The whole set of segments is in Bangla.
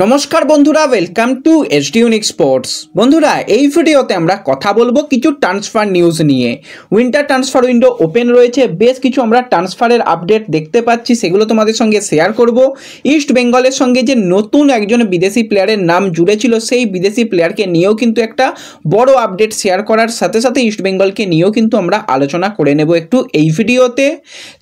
নমস্কার বন্ধুরা, welcome to SD unique sports. বন্ধুরা, এই ভিডিওতে আমরা কথা বলবো কিছু ট্রান্সফার নিউজ নিয়ে। উইন্টার ট্রান্সফার উইন্ডো ওপেন রয়েছে, বেশ কিছু আমরা ট্রান্সফারের আপডেট দেখতে পাচ্ছি, সেগুলো তোমাদের সঙ্গে শেয়ার করব। ইস্ট বেঙ্গলের সঙ্গে যে নতুন একজন বিদেশি প্লেয়ারের নাম জুড়েছিল, সেই বিদেশি প্লেয়ারকে নিয়েও কিন্তু একটা বড় আপডেট শেয়ার করার সাথে সাথে ইস্ট বেঙ্গলকে নিয়েও কিন্তু আমরা আলোচনা করে নেব একটু এই ভিডিওতে।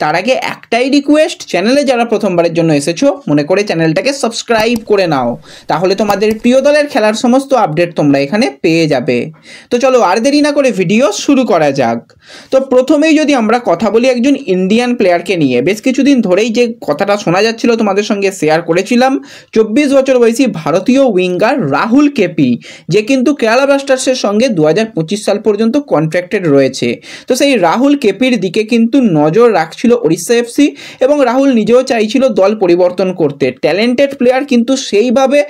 তার আগে একটাই রিকোয়েস্ট, চ্যানেলে যারা প্রথমবারের জন্য এসেছো মনে করে চ্যানেলটাকে সাবস্ক্রাইব করে নাও, তাহলে তোমাদের প্রিয় দলের খেলার সমস্ত আপডেট তোমরা এখানে পেয়ে যাবে। তো চলো আর দেরি না করে ভিডিও শুরু করা যাক। তো প্রথমেই যদি আমরা কথা বলি একজন ইন্ডিয়ান প্লেয়ারকে নিয়ে, বেশ কিছুদিন ধরেই যে কথাটা শোনা যাচ্ছিল তোমাদের সঙ্গে শেয়ার করেছিলাম। 24 বছর বয়সী ভারতীয় উইঙ্গার রাহুল কেপি, যে কিন্তু কেরালা ব্লাস্টার্সের সঙ্গে 2025 সাল পর্যন্ত কন্ট্রাক্টেড রয়েছে। তো সেই রাহুল কেপির দিকে কিন্তু নজর রাখছিল ওড়িশা এফসি, এবং রাহুল নিজেও চাইছিল দল পরিবর্তন করতে। ট্যালেন্টেড প্লেয়ার, কিন্তু সেইভাবে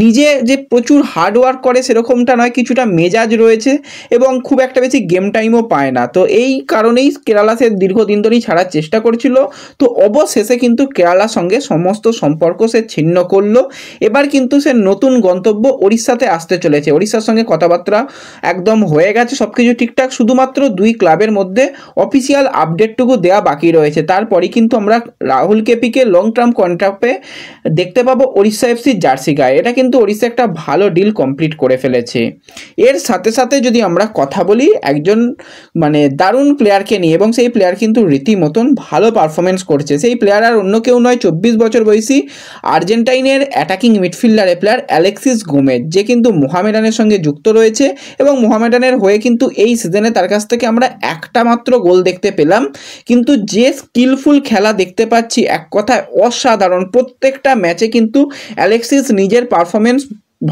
নিজে যে প্রচুর হার্ডওয়ার্ক করে সেরকমটা নয়, কিছুটা মেজাজ রয়েছে এবং খুব একটা বেশি গেম টাইমও পায় না। তো এই কারণেই কেরালা সে দীর্ঘদিন ধরেই ছাড়ার চেষ্টা করছিল। তো অবশেষে কিন্তু কেরালার সঙ্গে সমস্ত সম্পর্ক সে ছিন্ন করলো। এবার কিন্তু সে নতুন গন্তব্য ওড়িশাতে আসতে চলেছে। ওড়িশার সঙ্গে কথাবার্তা একদম হয়ে গেছে, সব কিছু ঠিকঠাক, শুধুমাত্র দুই ক্লাবের মধ্যে অফিসিয়াল আপডেটটুকু দেওয়া বাকি রয়েছে। তারপরই কিন্তু আমরা রাহুল কেপিকে লং টার্ম কন্ট্রাক্টে দেখতে পাবো ওড়িশা এফসির জার্সি গায়ে। এটা কিন্তু ওড়িশা একটা ভালো ডিল কমপ্লিট করে ফেলেছে। এর সাথে সাথে যদি আমরা কথা বলি একজন দারুণ প্লেয়ারকে নিয়ে, এবং সেই প্লেয়ার কিন্তু রীতিমতন ভালো পারফরমেন্স করছে। সেই প্লেয়ার আর অন্য কেউ নয়, 24 বছর বয়সী আর্জেন্টাইনের অ্যাটাকিং মিডফিল্ডারের প্লেয়ার অ্যালেক্সিস গোমেজ, যে কিন্তু মোহামেডানের সঙ্গে যুক্ত রয়েছে। এবং মোহামেডানের হয়ে কিন্তু এই সিজনে তার কাছ থেকে আমরা একটা মাত্র গোল দেখতে পেলাম, কিন্তু যে স্কিলফুল খেলা দেখতে পাচ্ছি, এক কথায় অসাধারণ। প্রত্যেকটা ম্যাচে কিন্তু অ্যালেক্সিস নিজের পারফরমেন্স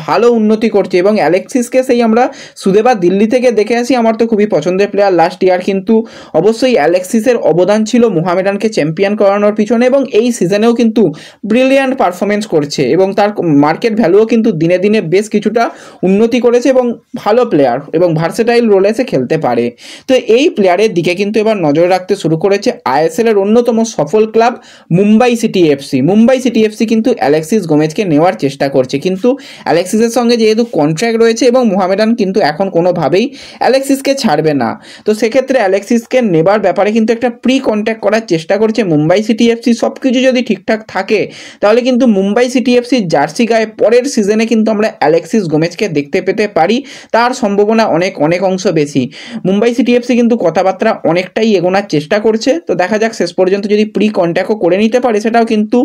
ভালো উন্নতি করছে। এবং অ্যালেক্সিসকে সেই আমরা সুদেবা দিল্লি থেকে দেখে আসি, আমার তো খুবই পছন্দের প্লেয়ার লাস্ট ইয়ার, কিন্তু অবশ্যই অ্যালেক্সিসের অবদান ছিল মোহামেডানকে চ্যাম্পিয়ন করানোর পিছনে, এবং এই সিজনেও কিন্তু ব্রিলিয়ান্ট পারফরমেন্স করছে এবং তার মার্কেট ভ্যালুও কিন্তু দিনে দিনে বেশ কিছুটা উন্নতি করেছে। এবং ভালো প্লেয়ার এবং ভার্সেটাইল রোলে সে খেলতে পারে। তো এই প্লেয়ারের দিকে কিন্তু এবার নজর রাখতে শুরু করেছে আইএসএল এর অন্যতম সফল club Mumbai city FC. Mumbai city FC কিন্তু অ্যালেক্সিস গোমেজকে নেওয়ার চেষ্টা করছে, কিন্তু অ্যালেক্সিসের সঙ্গে যেহেতু কন্ট্রাক্ট রয়েছে এবং মোহামেডান কিন্তু এখন কোনোভাবেই অ্যালেক্সিসকে ছাড়বে না, তো সেক্ষেত্রে অ্যালেক্সিসকে নেবার ব্যাপারে কিন্তু একটা প্রি কন্ট্যাক্ট করার চেষ্টা করছে মুম্বাই সিটি এফসি। সব কিছু যদি ঠিকঠাক থাকে তাহলে কিন্তু মুম্বাই সিটি এফসির জার্সি গায়ে পরের সিজনে কিন্তু আমরা অ্যালেক্সিস গোমেজকে দেখতে পেতে পারি। তার সম্ভাবনা অনেক অংশ বেশি। মুম্বাই সিটি এফসি কিন্তু কথাবার্তা অনেকটাই এগোনোর চেষ্টা করছে। তো দেখা যাক শেষ পর্যন্ত যদি প্রি কন্ট্যাক্টও করে নিতে পারে, সেটাও কিন্তু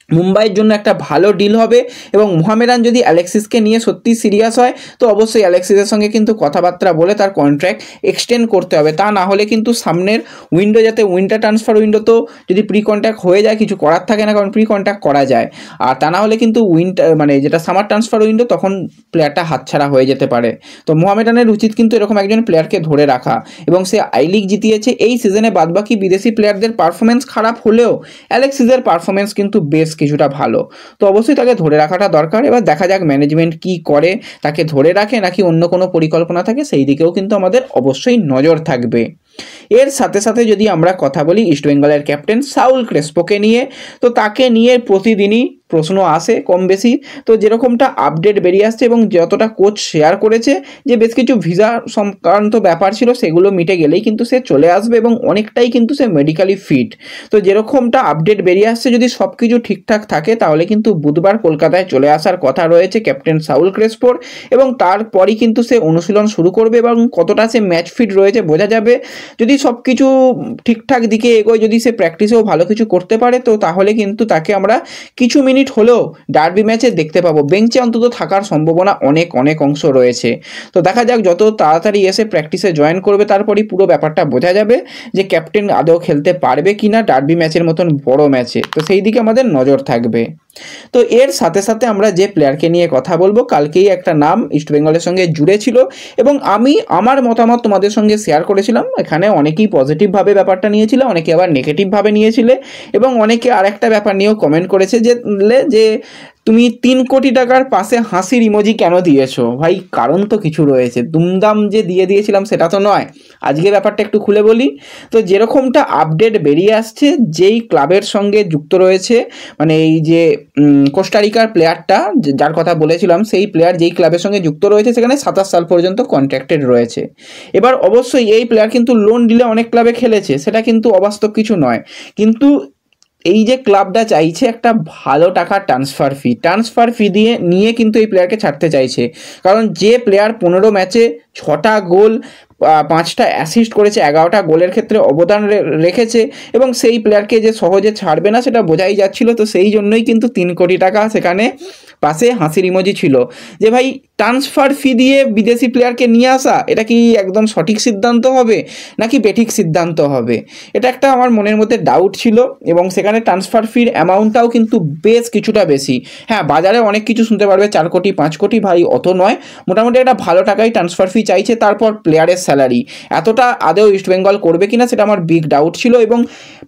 মুম্বাইয়ের জন্য একটা ভালো ডিল হবে। এবং মোহামেডান যদি অ্যালেক্সিসকে নিয়ে সত্যি সিরিয়াস হয়, তো অবশ্যই অ্যালেক্সিসের সঙ্গে কিন্তু কথাবার্তা বলে তার কন্ট্রাক্ট এক্সটেন্ড করতে হবে। তা না হলে কিন্তু সামনের উইন্ডো, যাতে উইন্টার ট্রান্সফার উইন্ডো, তো যদি প্রি কন্ট্রাক্ট হয়ে যায় কিছু করার থাকে না, কারণ প্রি কন্ট্রাক্ট করা যায়। আর তা না হলে কিন্তু উইন্টার যেটা সামার ট্রান্সফার উইন্ডো, তখন প্লেয়ারটা হাতছাড়া হয়ে যেতে পারে। তো মোহামেডানের উচিত কিন্তু এরকম একজন প্লেয়ারকে ধরে রাখা। এবং সে আই লিগ জিতিয়েছে এই সিজনে। বাদবাকি বিদেশি প্লেয়ারদের পারফরমেন্স খারাপ হলেও অ্যালেক্সিসের পারফরমেন্স কিন্তু বেশ কিছুটা ভালো। তো অবশ্যই তাকে ধরে রাখাটা দরকার। এবার দেখা যাক ম্যানেজমেন্ট কি করে, তাকে ধরে রাখে নাকি অন্য কোনো পরিকল্পনা থাকে, সেই দিকেও কিন্তু আমাদের অবশ্যই নজর থাকবে। এর সাথে সাথে যদি আমরা কথা বলি ইস্টবেঙ্গলের ক্যাপ্টেন সাউল ক্রেসপোকে নিয়ে, তো তাকে নিয়ে প্রতিদিনই প্রশ্ন আসে কম বেশি। তো যেরকমটা আপডেট বেরিয়ে আসছে এবং যতটা কোচ শেয়ার করেছে, যে বেশ কিছু ভিসা সংক্রান্ত ব্যাপার ছিল সেগুলো মিটে গেলেই কিন্তু সে চলে আসবে এবং অনেকটাই কিন্তু সে মেডিকেলি ফিট। তো যেরকমটা আপডেট বেরিয়ে আসছে, যদি সব কিছু ঠিকঠাক থাকে তাহলে কিন্তু বুধবার কলকাতায় চলে আসার কথা রয়েছে ক্যাপ্টেন সাউল ক্রেসপোর। এবং তারপরই কিন্তু সে অনুশীলন শুরু করবে এবং কতটা সে ম্যাচ ফিট রয়েছে বোঝা যাবে। যদি সব কিছু ঠিকঠাক দিকে এগোয়, যদি সে প্র্যাকটিসেও ভালো কিছু করতে পারে, তো তাহলে কিন্তু তাকে আমরা কিছু মিনিট হলেও ডার্বি ম্যাচে দেখতে পাবো। বেঞ্চে অন্তত থাকার সম্ভাবনা অনেক অংশ রয়েছে। তো দেখা যাক, যত তাড়াতাড়ি এসে প্র্যাকটিসে জয়েন করবে তারপরই পুরো ব্যাপারটা বোঝা যাবে যে ক্যাপ্টেন আদৌ খেলতে পারবে কিনা ডার্বি ম্যাচের মতন বড় ম্যাচে। তো সেই দিকে আমাদের নজর থাকবে। তো এর সাথে সাথে আমরা যে প্লেয়ারকে নিয়ে কথা বলবো, কালকেই একটা নাম ইস্টবেঙ্গলের সঙ্গে জুড়ে ছিল এবং আমি আমার মতামত তোমাদের সঙ্গে শেয়ার করেছিলাম। এখানে অনেকেই পজিটিভভাবে ব্যাপারটা নিয়েছিল, অনেকে আবার নেগেটিভভাবে নিয়েছিলে, এবং অনেকে আরেকটা ব্যাপার নিয়েও কমেন্ট করেছে যে বললে যে তুমি 3 কোটি টাকার পাশে হাসির ইমোজি কেন দিয়েছো? ভাই কারণ তো কিছু রয়েছে, দুমদাম যে দিয়ে দিয়েছিলাম সেটা তো নয়। আজকে ব্যাপারটা একটু খুলে বলি। তো যেরকমটা আপডেট বেরিয়ে আসছে, যেই ক্লাবের সঙ্গে যুক্ত রয়েছে, মানে এই যে কোস্টারিকার প্লেয়ারটা যার কথা বলেছিলাম, সেই প্লেয়ার যেই ক্লাবের সঙ্গে যুক্ত রয়েছে সেখানে 27 সাল পর্যন্ত কন্ট্রাক্টেড রয়েছে। এবার অবশ্যই এই প্লেয়ার কিন্তু লোন ডিলে অনেক ক্লাবে খেলেছে, সেটা কিন্তু অবাস্তব কিছু নয়, কিন্তু এই যে ক্লাবটা চাইছে একটা ভালো টাকার ট্রান্সফার ফি দিয়ে নিয়ে কিন্তু এই প্লেয়ারকে ছাড়তে চাইছে। কারণ যে প্লেয়ার 15 ম্যাচে 6টা গোল, 5টা অ্যাসিস্ট করেছে, 11টা গোলের ক্ষেত্রে অবদান রেখেছে, এবং সেই প্লেয়ারকে যে সহজে ছাড়বে না সেটা বোঝাই যাচ্ছিল। তো সেই জন্যই কিন্তু 3 কোটি টাকা সেখানে পাশে হাসির ইমোজি ছিল। যে ভাই ট্রান্সফার ফি দিয়ে বিদেশি প্লেয়ারকে নিয়ে আসা, এটা কি একদম সঠিক সিদ্ধান্ত হবে নাকি বেঠিক সিদ্ধান্ত হবে, এটা একটা আমার মনের মধ্যে ডাউট ছিল। এবং সেখানে ট্রান্সফার ফির অ্যামাউন্টটাও কিন্তু বেশ কিছুটা বেশি। হ্যাঁ, বাজারে অনেক কিছু শুনতে পারবে 4 কোটি 5 কোটি, ভাই অত নয়, মোটামুটি একটা ভালো টাকাই ট্রান্সফার ফি চাইছে। তারপর প্লেয়ারের স্যালারি এতটা আদেও ইস্টবেঙ্গল করবে কিনা সেটা আমার বিগ ডাউট ছিল। এবং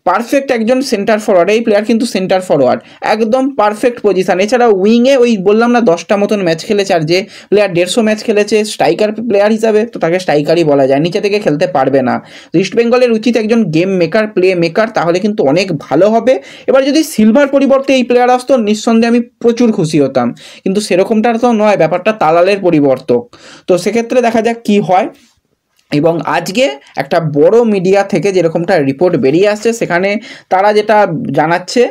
পারফেক্ট একজন সেন্টার ফরওয়ার্ড, এই প্লেয়ার কিন্তু সেন্টার ফরওয়ার্ড, একদম পারফেক্ট পজিশান। এছাড়া উইংয়ে ওই বললাম না 10টা মতন ম্যাচ খেলেছে, আর যে প্লেয়ার 150 ম্যাচ খেলেছে স্ট্রাইকার প্লেয়ার হিসাবে, তো তাকে স্ট্রাইকারই বলা যায়, নিচে থেকে খেলতে পারবে না। ইস্ট বেঙ্গলের উচিত একজন গেম মেকার, প্লে মেকার, তাহলে কিন্তু অনেক ভালো হবে। এবার যদি সিলভার পরিবর্তে এই প্লেয়ার আসতো, নিঃসন্দেহে আমি প্রচুর খুশি হতাম, কিন্তু সেরকমটা তো নয়, ব্যাপারটা তালালের পরিবর্তক। তো সেক্ষেত্রে দেখা যাক কি হয়। এবং আজকে একটা বড় মিডিয়া থেকে যেরকমটা রিপোর্ট বেরিয়ে আসছে, সেখানে তারা যেটা জানাচ্ছে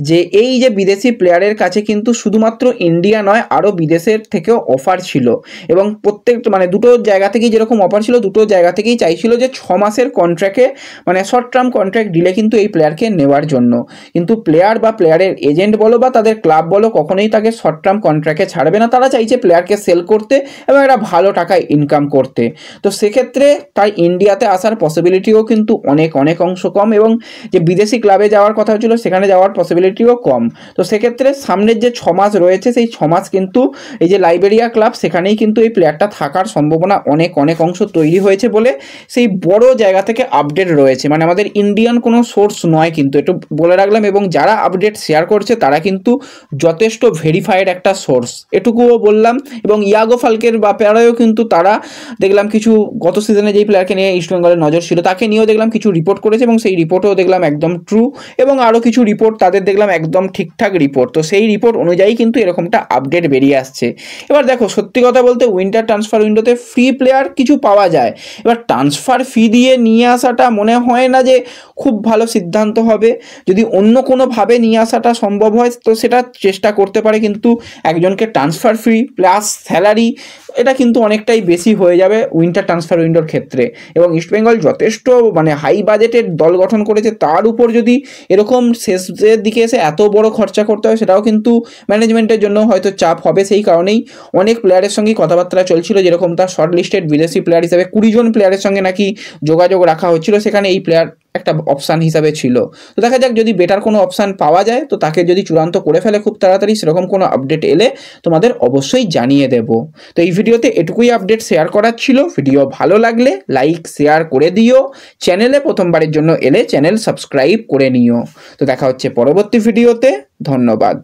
যে এই যে বিদেশি প্লেয়ারের কাছে কিন্তু শুধুমাত্র ইন্ডিয়া নয়, আরও বিদেশের থেকেও অফার ছিল। এবং প্রত্যেক মানে দুটো জায়গা থেকেই যেরকম অফার ছিল, দুটো জায়গা থেকেই চাইছিল যে 6 মাসের কন্ট্রাক্টে, মানে শর্ট টার্ম কন্ট্রাক্ট দিলে কিন্তু এই প্লেয়ারকে নেওয়ার জন্য। কিন্তু প্লেয়ার বা প্লেয়ারের এজেন্ট বলো বা তাদের ক্লাব বলো, কখনোই তাকে শর্ট টার্ম কন্ট্রাক্টে ছাড়বে না। তারা চাইছে প্লেয়ারকে সেল করতে এবং একটা ভালো টাকায় ইনকাম করতে। তো সেক্ষেত্রে তাই ইন্ডিয়াতে আসার পসিবিলিটিও কিন্তু অনেক অংশ কম, এবং যে বিদেশি ক্লাবে যাওয়ার কথা ছিল সেখানে যাওয়ার পসিবিলিটিও কম। তো সেক্ষেত্রে সামনের যে 6 মাস রয়েছে, সেই 6 মাস কিন্তু এই যে লাইবেরিয়া ক্লাব, সেখানেই কিন্তু এই প্লেয়ারটা থাকার সম্ভাবনা অনেক অংশ তৈরি হয়েছে বলে সেই বড় জায়গা থেকে আপডেট রয়েছে। মানে আমাদের ইন্ডিয়ান কোনো সোর্স নয়, কিন্তু একটু বলে রাখলাম। এবং যারা আপডেট শেয়ার করছে তারা কিন্তু যথেষ্ট ভেরিফাইড একটা সোর্স, এটুকুও বললাম। এবং ইয়াগো ফালকের ব্যাপারেও কিন্তু তারা দেখলাম কিছু, গত সিজনে যেই প্লেয়ারকে নিয়ে ইস্টবেঙ্গলের নজর ছিল তাকে নিয়েও দেখলাম কিছু রিপোর্ট করেছে, এবং সেই রিপোর্টও দেখলাম একদম ট্রু। এবং আরও কিছু রিপোর্ট তাদের দেখলাম একদম ঠিকঠাক রিপোর্ট। তো সেই রিপোর্ট অনুযায়ী কিন্তু এরকমটা আপডেট বেরিয়ে আসছে। এবার দেখো, সত্যি কথা বলতে উইন্টার ট্রান্সফার উইন্ডোতে ফ্রি প্লেয়ার কিছু পাওয়া যায়, এবার ট্রান্সফার ফি দিয়ে নিয়ে আসাটা মনে হয় না যে খুব ভালো সিদ্ধান্ত হবে। যদি অন্য কোনোভাবে নিয়ে আসাটা সম্ভব হয় তো সেটা চেষ্টা করতে পারে, কিন্তু একজনকে ট্রান্সফার ফি প্লাস স্যালারি, এটা কিন্তু অনেকটাই বেশি হয়ে যাবে উইন্টার ট্রান্সফার উইন্ডোর ক্ষেত্রে। এবং ইস্টবেঙ্গল যথেষ্ট মানে হাই বাজেটের দল গঠন করেছে, তার উপর যদি এরকম শেষের দিকে এসে এত বড় খরচা করতে হয়, সেটাও কিন্তু ম্যানেজমেন্টের জন্য হয়তো চাপ হবে। সেই কারণেই অনেক প্লেয়ারের সঙ্গে কথাবার্তা চলছিল, যেরকম তার শর্ট লিস্টেড বিদেশি প্লেয়ার হিসাবে 20 জন প্লেয়ারের সঙ্গে নাকি যোগাযোগ রাখা হচ্ছিল, সেখানে এই প্লেয়ার একটা অপশান হিসাবে ছিল। তো দেখা যাক যদি বেটার কোনো অপশান পাওয়া যায়, তো তাকে যদি চূড়ান্ত করে ফেলে খুব তাড়াতাড়ি, সেরকম কোনো আপডেট এলে তোমাদের অবশ্যই জানিয়ে দেব। তো এই ভিডিওতে এটুকুই আপডেট শেয়ার করার ছিল। ভিডিও ভালো লাগলে লাইক শেয়ার করে দিও, চ্যানেলে প্রথমবারের জন্য এলে চ্যানেল সাবস্ক্রাইব করে নিও। তো দেখা হচ্ছে পরবর্তী ভিডিওতে, ধন্যবাদ।